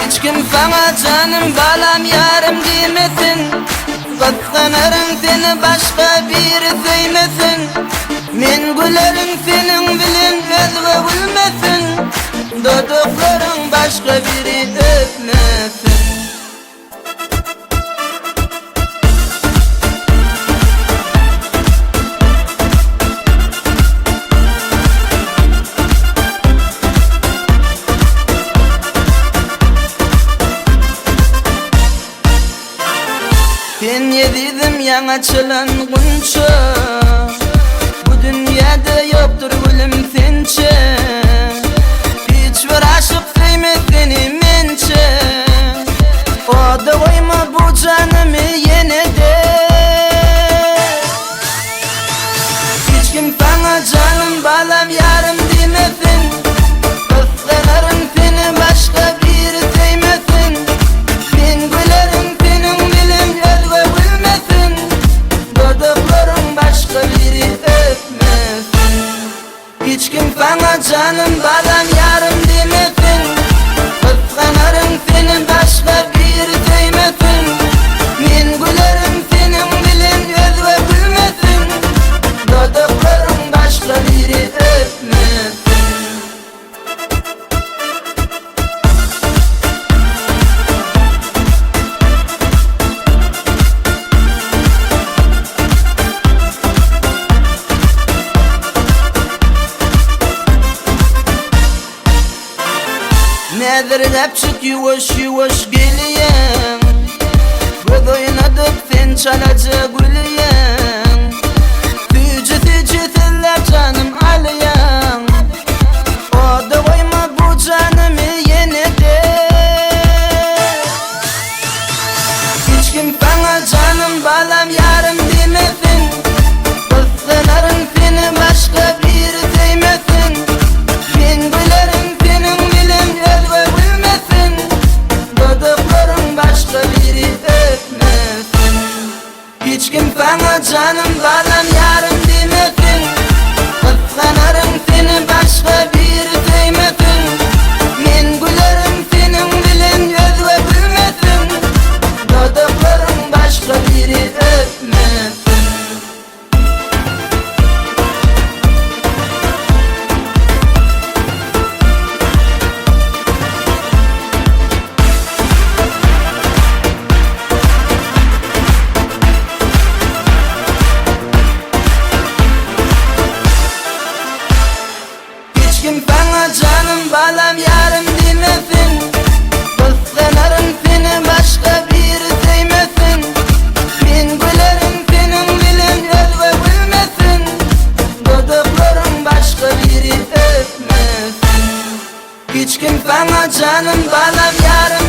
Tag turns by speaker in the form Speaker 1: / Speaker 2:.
Speaker 1: Hiç kim sana canım balam yarım demesin. Kıskanırım seni başka biri sevmesin. Men gülerim senin bilin özge gülmesin. Dudakların başka biri öpmesin. Ben yedidim yanaçılan kunça. Bu dünyada yoktur gülüm sençe. Hiç bir aşık sevmez seni mençe. O da koyma bu canımı yine de. Hiç kim sana canım balam yarım demesin. Kıskanırım seni başka biri sevmesin. Ben gülerim senin dilin özge gülmesin. Dudakların başka biri öpmesin. Hiç kim sana canım balam yarım demesin. Kıskanırım seni başka biri sevmesin. Ben gülerim senin dilin özge gülmesin. Dudakların başka biri öpmesin. Nedir rapçik yuvaş yuvaş geliyen. Göz oynadık sen çalacak gülüyen. Tücü tücü tiller canım alayan. O da koyma bu canımı yine de. Hiç kim sana canım balam yarım demesin. Kıskanırım seni başka biri sevmesin. Ben gülerim senin dilin özge gülmesin. Dudakların başka biri öpmesin. Hiç kim sana canım balam yarım demesin. Kıskanırım seni başka biri sevmesin. Ben gülerim senin dilin özge gülmesin. Dudakların başka biri öpmesin. Hiç kim sana canım balam yarım demesin. Kıskanırım seni başka biri sevmesin. Ben gülerim senin dilin özge gülmesin. Dudakların başka biri öpmesin. Hiç kim sana canım balam yarım